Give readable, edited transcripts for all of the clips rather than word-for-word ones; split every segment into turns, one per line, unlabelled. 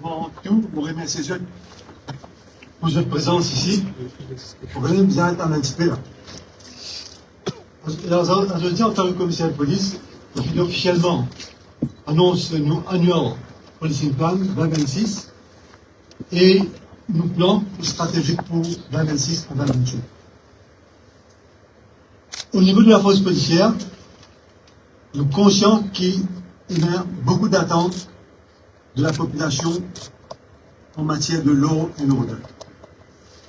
avant tout, vous remercier pour votre présence ici. Vous venez bien être un petit peu là. Aujourd'hui, en tant que commissaire de police, on finit officiellement annonce nous annual Policing Plan 2026 et nos plans stratégiques pour 2026 à 2028. Au niveau de la force policière, nous sommes conscients qu'il y a beaucoup d'attentes de la population en matière de law and order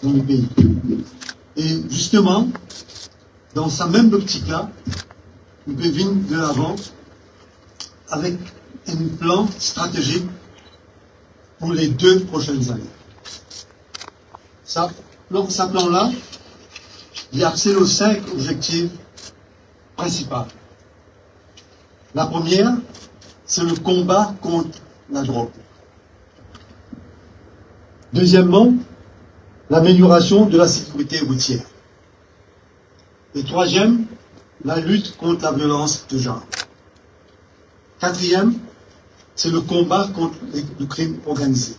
dans le pays. Et justement, dans sa même optique-là, nous pouvons venir de l'avant avec un plan stratégique pour les 2 prochaines années. Ce plan-là, il est axé aux 5 objectifs principaux. La première, c'est le combat contre la drogue. Deuxièmement, l'amélioration de la sécurité routière. Et troisième, la lutte contre la violence de genre. Quatrième, c'est le combat contre le crime organisé.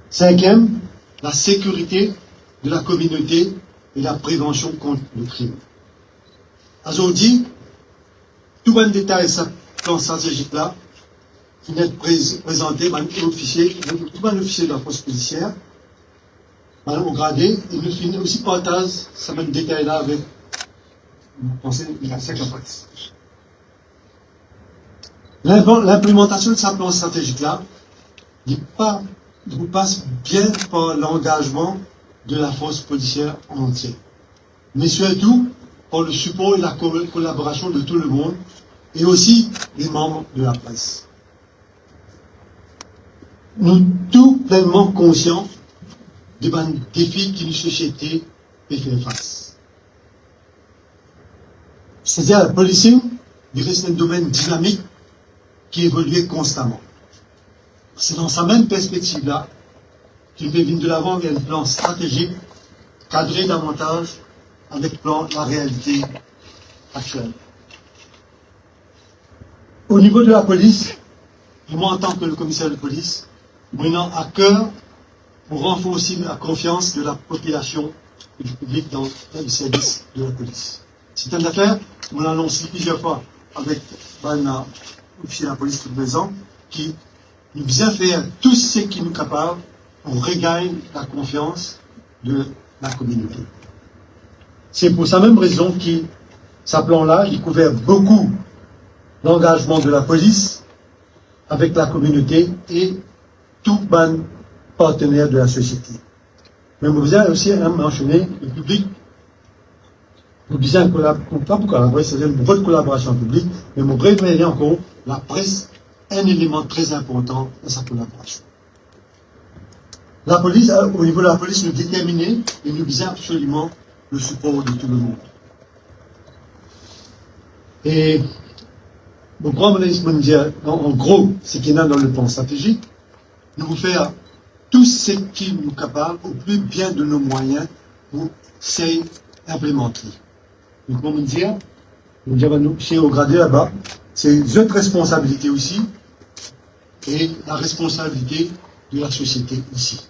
Cinquième, la sécurité de la communauté et la prévention contre le crime. Aujourd'hui, tout le détail de ce plan stratégique-là, qui vient être présenté par tout officier de la force policière, au gradé, et nous finissons aussi partage ce même détail-là avec la presse. L'implémentation de ce plan stratégique-là passe bien par l'engagement de la force policière en entier, mais surtout par le support et la collaboration de tout le monde, et aussi des membres de la presse. Nous sommes tous pleinement conscients des défis que notre société peut faire face. C'est-à-dire le policing reste un domaine dynamique qui évolue constamment. C'est dans sa même perspective-là qu'il peut venir de l'avant avec un plan stratégique cadré davantage avec la réalité actuelle. Au niveau de la police, et moi en tant que le commissaire de police, menant à cœur pour renforcer la confiance de la population et du public dans le service de la police. C'est une affaire, on l'a annoncé plusieurs fois avec l'officier de la police tout présent, qui nous vient faire tout ce qui nous est capable pour regagner la confiance de la communauté. C'est pour sa même raison que ce plan-là, il couvert beaucoup l'engagement de la police avec la communauté et tout les partenaires de la société. Mais vous avez aussi mentionné le public. Vous avez pas pour collaborer, c'est-à-dire une bonne collaboration publique, mais vous prévenez encore la presse, un élément très important dans sa collaboration. La police, au niveau de la police, nous déterminons et nous visons absolument le support de tout le monde. Et mon grand ministre me dit, en gros, ce qu'il y a dans le plan stratégique, nous vous faire tout ce qui nous est capable, au plus bien de nos moyens, pour implémenter. Donc, comment me dire, nous, chez au gradé là-bas, c'est notre responsabilité aussi, et la responsabilité de la société ici.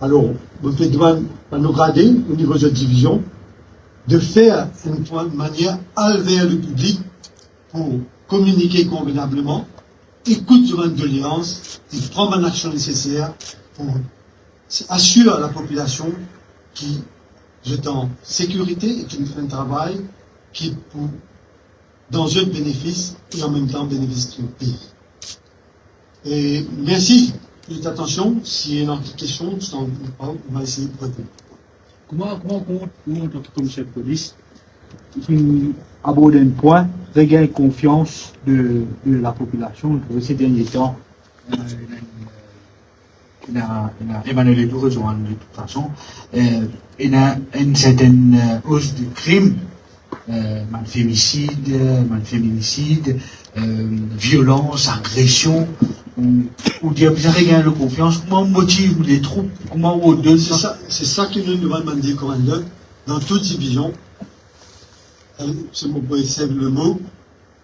Alors, vous faites demande à nos gradés, au niveau de notre division, de faire une manière vers le public pour communiquer convenablement, écoute durant une doléance et prendre une action nécessaire pour assurer à la population qui est en sécurité et qui fait un travail qui est dans un bénéfice et en même temps bénéfice du pays. Et merci de votre attention. S'il y a une autre question, on va essayer de répondre.
Comment en tant que commissaire de police, aborder un point, regagner confiance de la population? Ces derniers temps, Emmanuel Edo rejoint de toute façon, il y a une certaine hausse du crime, féminicide, violence, agression, ou dire bien regagner la confiance. Comment on motive les troupes? Comment on donne ça?
C'est ça que nous devons demander, commandant, dans toute division. C'est le mot,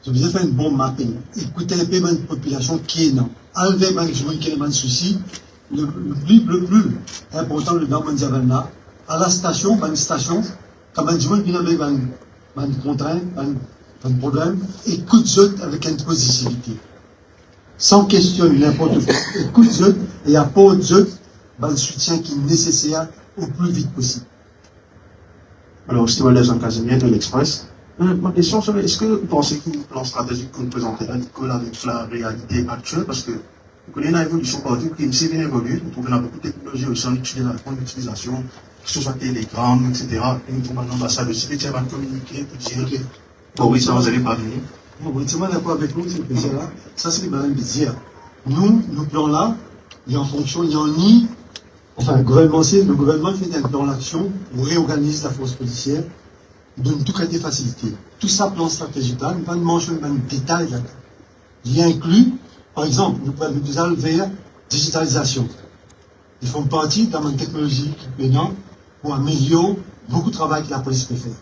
je vous ai fait un bon mapping. Écoutez un peu la population qui est non. enlever management qui est un souci, le plus important dans le là, à la station, quand management vient avec une contrainte, un problème, écoute avec une positivité. Sans questionner n'importe quoi. Écoute et apporte le soutien qui est nécessaire au plus vite possible.
Alors, Stewardess en Casimir de l'Express. Ma question serait, est-ce que vous pensez que le plan stratégique que vous présentez colle avec la réalité actuelle? Parce que vous connaissez une évolution partout, qui est bien évoluée, vous trouvez beaucoup de technologies aussi en utilisation, que ce soit Telegram, etc. Et nous trouvons l'ambassade aussi, qui va communiquer, pour dire, bon oui, ça vous n'allez pas venir.
Bon, vous êtes d'accord avec nous, c'est que là, ça c'est ce que Mme dire. Nous, nos plans-là, il y a en fonction, il y a en I, enfin, le gouvernement fait un plan d'action, on réorganise la force policière, donne toute qualité de facilité. Tout ça, plan stratégique là, nous pas mentionner un détail là-dedans. Il y inclut, par exemple, nous pouvons nous vers digitalisation. Ils font partie dans une technologie maintenant pour améliorer beaucoup de travail que la police peut faire.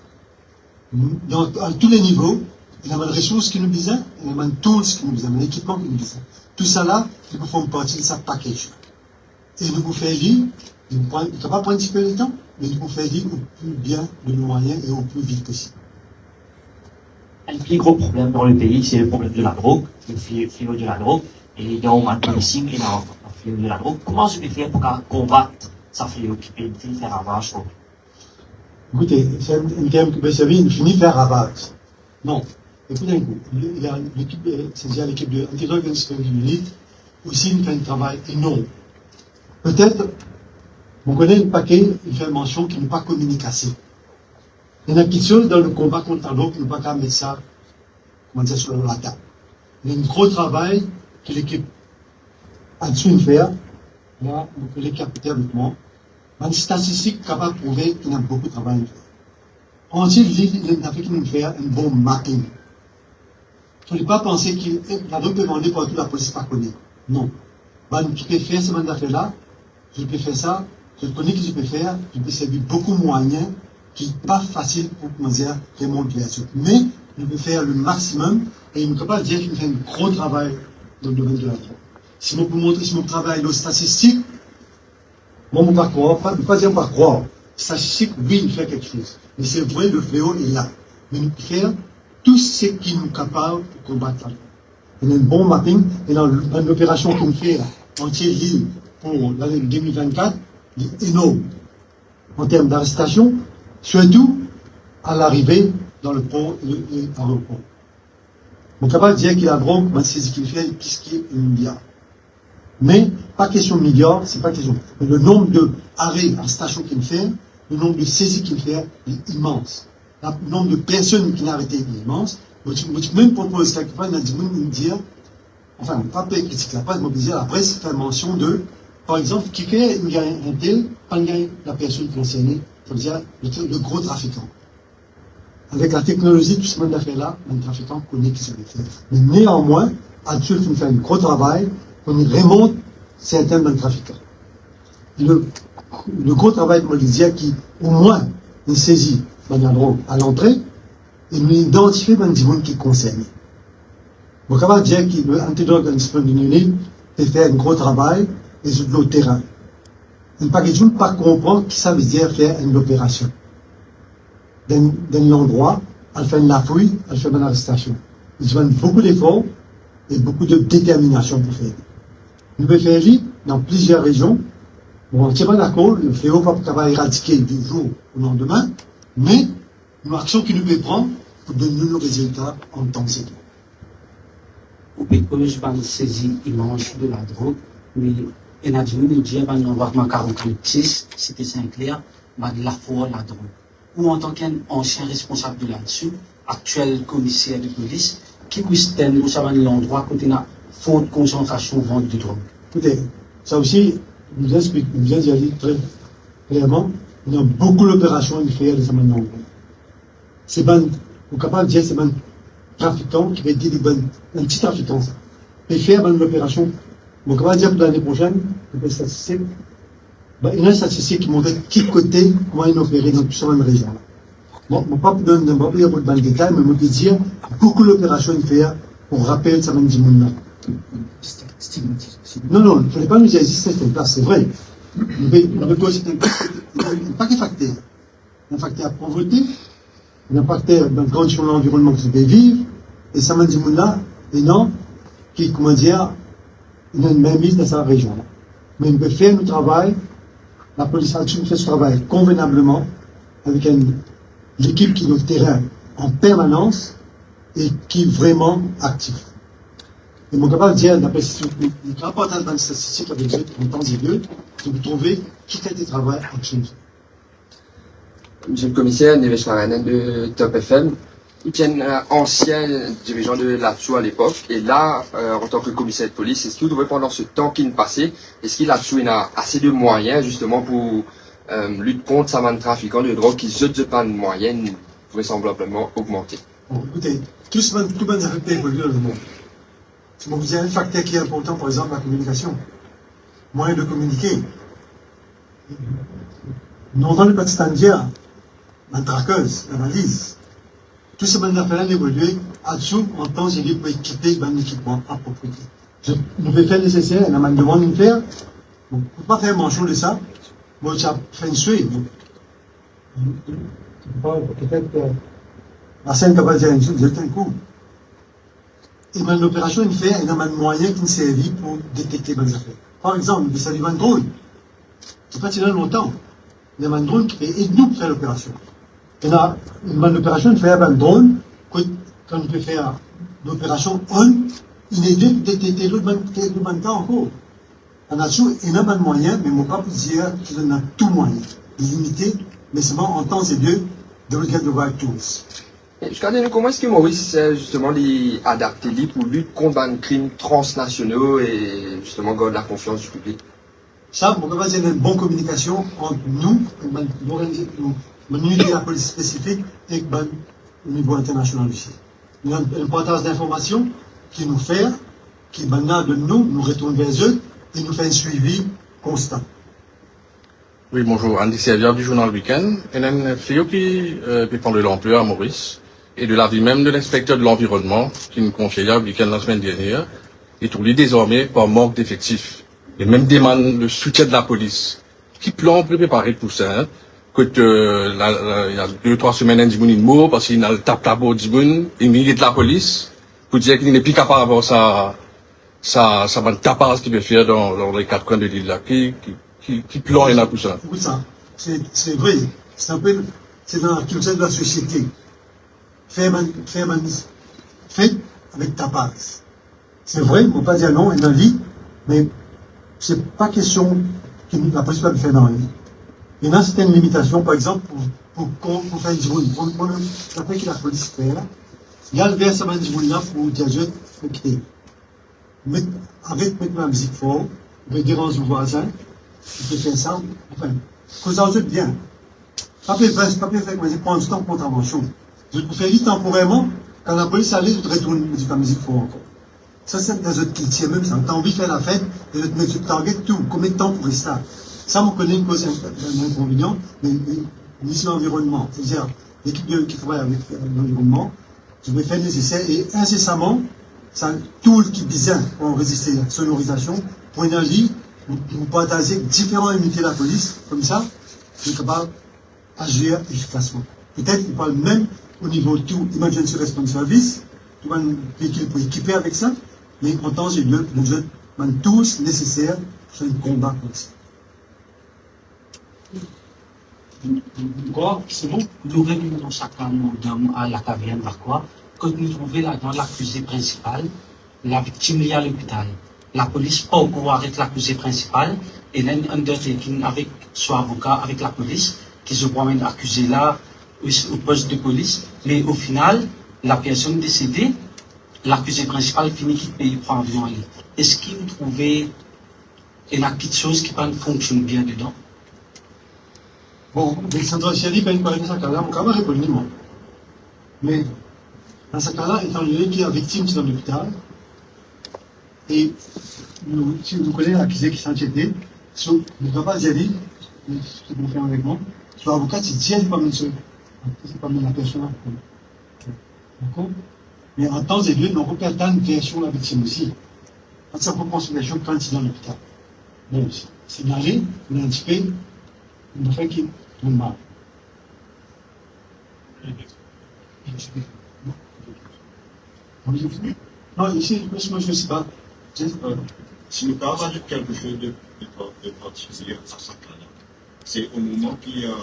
À tous les niveaux, il y a des ressources qui nous besoin, il y a des tools qui nous besoin, des équipements qui nous besoin. Tout ça là, nous faisons partie de ce package. Et nous pouvons faire lire, nous ne pouvons pas prendre un petit peu de temps, mais nous pouvons faire lire au plus bien de nos moyens et au plus vite possible.
Un plus gros problème dans le pays, c'est le problème de la drogue, le fléau de la drogue. Et il y a un policing et un fléau de la drogue. Comment je peux faire pour combattre ce fléau qui peut faire ravage?
Écoutez, c'est un terme qui peut servir, il finit faire ravage. Non. Écoutez un coup, il y a l'équipe, c'est-à-dire l'équipe de Antidrogue et Discrimination, aussi il fait un travail énorme. Peut-être, vous connaissez le paquet, il fait mention qu'il n'est pas communiqué assez. Il y en a qui sont dans le combat contre la drogue, qui n'ont pas qu'à mettre ça, comment dire, sur la table. Il y a un gros travail que l'équipe a dû faire. Là, vous pouvez capter avec moi. Une statistique capable de prouver qu'il y a beaucoup de travail à faire. Ensuite, il a fait qu'il nous fait un bon mapping. Il ne faut pas penser que la drogue peut vendre partout, la police ne pas connaît. Non. Tu peux faire ce affaire-là, je peux faire ça, je connais que je peux faire, je peux servir beaucoup de moyens qui n'est pas facile pour, comment dire, remonter là-dessus. Mais, je peux faire le maximum et il ne peut pas dire qu'il fait un gros travail dans le domaine de la drogue. Si je peux montrer, si je travaille aux statistiques, moi, je ne peux pas croire, pas dire pas croire. Statistique, oui, il fait quelque chose. Mais c'est vrai, le fléau est là. Mais nous pouvons faire tout ce qui nous est capable pour combattre la drogue. Il y a un bon mapping, et dans l'opération qu'on fait entière l'île pour l'année 2024, il est énorme. En termes d'arrestation, surtout à l'arrivée dans le port et dans le port. On est capable de dire qu'il y a la drogue, c'est ce qu'il fait, puisqu'il est un milliard. Mais, pas question de milliard, c'est pas question. Mais le nombre d'arrêts à station qu'il fait, le nombre de saisies qu'il fait est immense. Le nombre de personnes qui n'ont arrêté est immense. Même pour le quelque part, il a dit, dire, enfin, pas critique la presse, mais dire, la presse fait mention de, par exemple, qui fait un tel, pas la personne concernée, ça veut dire le gros trafiquant. Avec la technologie, tout ce monde a fait là, un trafiquant connaît qui se le fait. Mais néanmoins, Adjuf fait un gros travail, on remonte certains dans le trafiquant. Le gros travail, comme je disais, qui, au moins, il saisit la drogue à l'entrée, et nous identifier dans les gens qui concernent. On est capable de dire que l'antidrogue en Disponibilité peut faire un gros travail et sur le terrain. Il ne peut pas comprendre ce que ça veut dire faire une opération. Dans l'endroit, elle fait une fouille, elle fait une arrestation. Ils demandent beaucoup d'efforts et beaucoup de détermination pour faire. Nous pouvons faire dans plusieurs régions. Bon, on ne tient pas d'accord, le fléau va pas éradiquer du jour au lendemain, mais une action qui nous peut prendre pour donner nos résultats en temps et temps.
Au pays que je parle de saisie immense de la drogue, mais il y a nous dit, dans l'environnement 46, c'était Saint-Clair, de la foi la drogue. Ou en tant qu'ancien responsable de là-dessus, actuel commissaire de police, qui puisse tenir l'endroit côté de la forte concentration vente de drogue.
Écoutez, ça aussi, nous explique, nous a dit très clairement, il y a beaucoup d'opérations à faire de cette manière. C'est bon, on est capable de dire, c'est bon trafiquant qui va dire un petit trafiquant, ça. Et faire une opération, on est capable de dire pour l'année prochaine, les statistiques, il y a une statistique qui montre qui côté, comment ils opérer dans toute cette même région. Bon, je ne vais pas dire pour le détail, mais je peux dire beaucoup d'opérations à faire pour rappeler ça même du monde.
stigmatisation.
Non, il ne fallait pas nous dire ici certaines places, c'est vrai. Le cause, c'est un paquet de facteurs. Un facteur à pauvreté, un facteur dans condition de l'environnement que vous devez vivre, et ça m'a dit là, et non, qui, comment dire, il a une mainmise dans sa région. Mais il peut faire le travail, la police a fait ce travail convenablement, avec l'équipe qui est au terrain en permanence, et qui est vraiment active. Et mon capable de dire, d'après le rapportage dans les statistiques avec eux, en temps et lieu, de vous trouver qui fait des travail en Chine.
Monsieur le commissaire, Nevesh Narayanan de Top FM. Etienne, ancien dirigeant de l'ATSU à l'époque, et là, en tant que commissaire de police, est-ce que vous trouvez pendant ce temps qui nous passait, est-ce qu'il a assez de moyens justement pour lutter contre ces trafiquants de drogue qui se pas de moyens vraisemblablement augmenter?
Bon, écoutez, tout le facteur évolue dans le monde. Si vous avez un facteur qui est important, par exemple, la communication, moyen de communiquer. Nous entendons le Pakistan dire, la traqueuse, la valise. Tout ce monde a fait évoluer, à-dessous, en temps et lieu pour équiper un équipement approprié. Nous devons faire le nécessaire, on a demandé de faire. On ne peut pas faire mention de ça. Moi, j'ai fait une suite. Peut-être que la scène capable de dire une chose, j'ai un coup. Et ben, l'opération, il fait un moyen qui nous servit pour détecter les affaires. Par exemple, il s'agit d'un drone. C'est pas si longtemps. Il y a un drone qui aide nous pour faire l'opération. Et là, l'opération, il fait un drone, quand on peut faire l'opération on, il est de détecter l'autre temps encore. On a toujours énormément de moyens, mais on ne peut pas dire qu'on a tout moyen. Limité, mais seulement en temps et lieu, de regarder the right tools.
Jusqu'à nous, comment est-ce que Maurice justement les adapté pour lutter contre les crimes transnationaux et justement garder la confiance du public?
Ça, on peut pas dire une bonne communication entre nous, l'unité de la police spécifique et au niveau international aussi. Il y a un partage d'informations qui nous fait, qui maintenant de nous retourne vers eux et nous fait un suivi constant.
Oui, bonjour. Andy Servière du journal Week-end. Et un fléau qui dépend de l'emploi à Maurice et de l'avis même de l'inspecteur de l'environnement qui nous confiait hier week-end la semaine dernière est tourné désormais par manque d'effectifs. Et même demande le soutien de la police. Qui plan préparé pour ça, hein? Que il y a 2-3 semaines, un dimanche mort parce qu'il a le tape tabou dimanche, il milite de la police pour dire qu'il n'est plus capable d'avoir ça va tapage qu'il peut faire dans les 4 coins de l'île là. Qui plan est là pour ça?
Écoute ça, c'est vrai, c'est dans la culture de la société. Fait avec tapage. C'est vrai, on ne peut pas dire non, il y a vie, mais c'est pas question que la police peut faire dans la vie. Il y a certaines limitations, par exemple, pour faire du bruit. Après que la police fait là, il y a le versement du bruit là pour dire je vais quitter. Avec la musique fort, on peut déranger le voisin, on peut faire ça, enfin, cause en jeu bien. Papier fait, moi, je prends du temps pour intervention. Je peux faire vite temporairement, quand la police arrive, je retourne la musique fort encore. Ça, c'est des autres qui tiennent même ça. T'as envie de faire la fête, et de te mettre sur le target, tout. Combien de temps pour rester là? Ça, on connaît une cause d'inconvénient, mais mission environnement. C'est-à-dire, l'équipe qui travaille avec l'environnement, je vais faire nécessaire, et incessamment, c'est un tool qui vise pour résister à la sonorisation, pour énergie, vous partagez différentes unités de la police, comme ça, vous êtes capable d'agir efficacement. Peut-être qu'on parle même au niveau tout Emergency Response Service, tout un véhicule pour équiper avec ça, mais en temps et lieu, nous avons tous nécessaires pour faire un combat comme ça.
Quoi, c'est bon? Nous revenons dans chaque d'homme à la caverne Varquois, que nous trouvons là-dedans l'accusé principal, la victime liée à l'hôpital. La police pas au courant avec l'accusé principal, et là, un undertaking avec son avocat, avec la police, qui se promène accusé là, au poste de police, mais au final, la personne décédée, l'accusé principal finit qu'il paye pour environ aller. Est-ce qu'il trouvait une petite chose qui fonctionne bien dedans?
Bon, Alexandra Chéri, ben, dans ce cas-là, on va répondre non. Mais, dans ce cas-là, étant donné qu'il y a victime dans l'hôpital, et si vous connaissez l'accusé qui s'inquiétait, ne doit pas y aller, c'est pour faire avec moi, soit avocat, c'est dit, pas même seul. C'est pas même la personne. D'accord? Mais en temps et lieu, on peut perdre une version de la victime aussi. à sa propre consultation quand il est dans l'hôpital. Bon, c'est malé, on a un petit peu, on a fait qu'il tombe mal. Non, ici, moi, je ne sais pas.
Si nous parlons de quelque chose de particulier à ce cas-là, c'est au moment qu'il a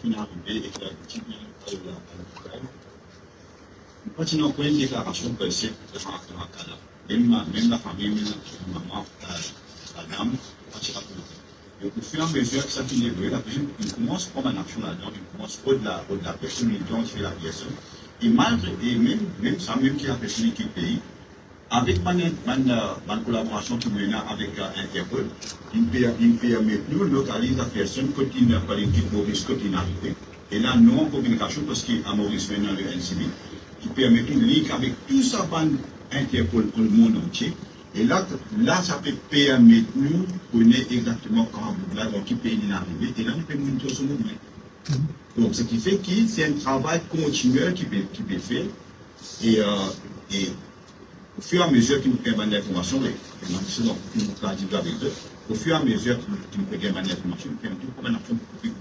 fini d'arriver et qu'il a dit qu'il a continuons pour une déclaration possible de ce cas-là. Même la famille, même la maman, la dame, et au fur et à mesure que ça finit d'évoluer, la personne commence comme une action là-dedans, il commence au-delà de personnalité qui fait la personne. Et malgré, et même ça, même qui est la personne qui paye, avec ma collaboration qui mène avec Interpol, il permet de localiser la personne quand il n'a pas l'équipe Maurice quand il est arrivé. Et là, nous en communication, parce qu'à Maurice maintenant le NCB, qui permet de link avec tout ça, Interpol pour le monde entier. Et là ça peut permettre nous de connaître exactement comment là, donc qui pays est arrivé. Et là, nous pouvons monitorer son mouvement. Donc, ce qui fait que c'est un travail continuel qui peut faire. Et au fur et à mesure qu'il nous permet l'information, au fur et à mesure qu'il nous permet l'information, nous permet tout comme une action publique.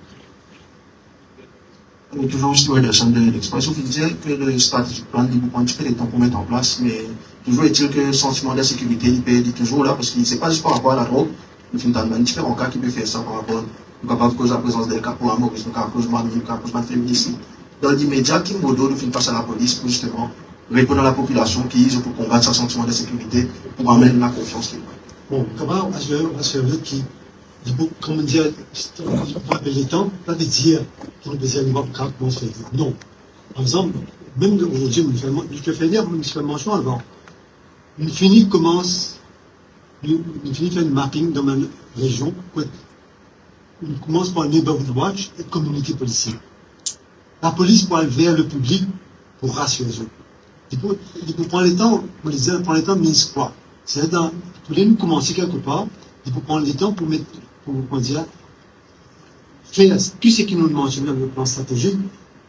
Toujours juste de l'expression qui disait que le stratégique plan dit beaucoup un petit peu de temps pour mettre en place, mais toujours est-il que le sentiment d'insécurité il est toujours là parce que c'est pas juste par rapport à la drogue, il y a différents cas qui peuvent faire ça par rapport à cause de la présence des cas pour amour, à cause de féminicide. Dans l'immédiat, qui modo de faire face à la police pour justement répondre à la population qui pour combattre ce sentiment d'insécurité, pour amener la confiance qu'il
Bon, comment est-ce qui comme dire, les temps, pas de dire qu'on peut dire comment se fait. Non. Par exemple, même aujourd'hui, je te fais dire une mention avant. Une finie commence, une finie fait un mapping dans ma région. On commence par un neighborhood watch et communauté policière. La police pour aller vers le public pour rassurer eux. Il faut prendre le temps, on disait, prendre le temps, mais quoi? C'est-à-dire, vous voulez nous commencer quelque part, il faut prendre le temps pour mettre, pour dire, faire tout ce qui nous mentionne dans le plan stratégique.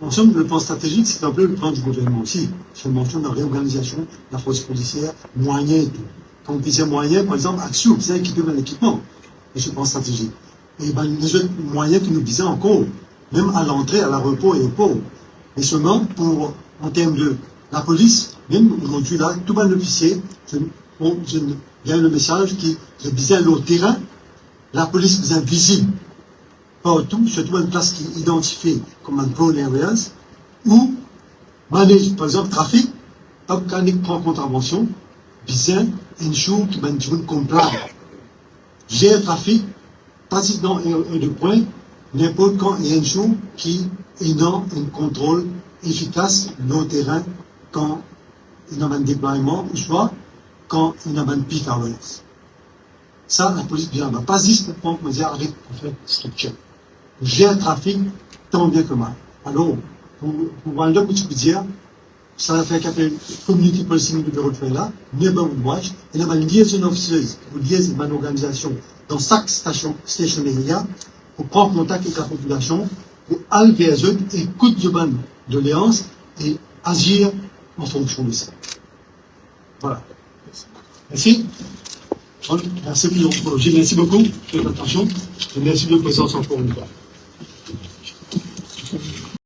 En somme, le plan stratégique, c'est un peu le plan du gouvernement aussi. Je mentionne la réorganisation de la force policière, moyens et tout. Quand on dit moyens, par exemple, Action, c'est équipé dans l'équipement de ce plan stratégique. Et ben, les autres moyens que nous disions encore, même à l'entrée, à l'aéroport et au port. Et seulement pour, en termes de la police, même aujourd'hui là, tout le officier, il y a le message qui est bien au terrain, la police est visible partout, surtout une place qui est identifiée comme un prone areas, où manage, par exemple, trafic, quand il prend contravention, bien ensure que man comply. Gère trafic, passe dans un de point, n'importe quand il y a une chose qui est dans un contrôle efficace dans le terrain quand il y a un déploiement, ou soit quand il y a un peak awareness. Ça, la police ne va pas juste pour me dire arrête pour faire structure. Gère le trafic tant bien que mal. Alors, pour voir le que tu peux dire, ça va faire qu'après community policing du bureau de faire là, neighborhood watch, et là, une liaison officieuse, une liaison d'une organisation dans chaque station area, pour prendre contact avec la population, pour aller vers eux, écouter de doléances et agir en fonction de ça. Voilà. Merci. Merci pour merci beaucoup de votre attention et merci de votre présence encore une fois.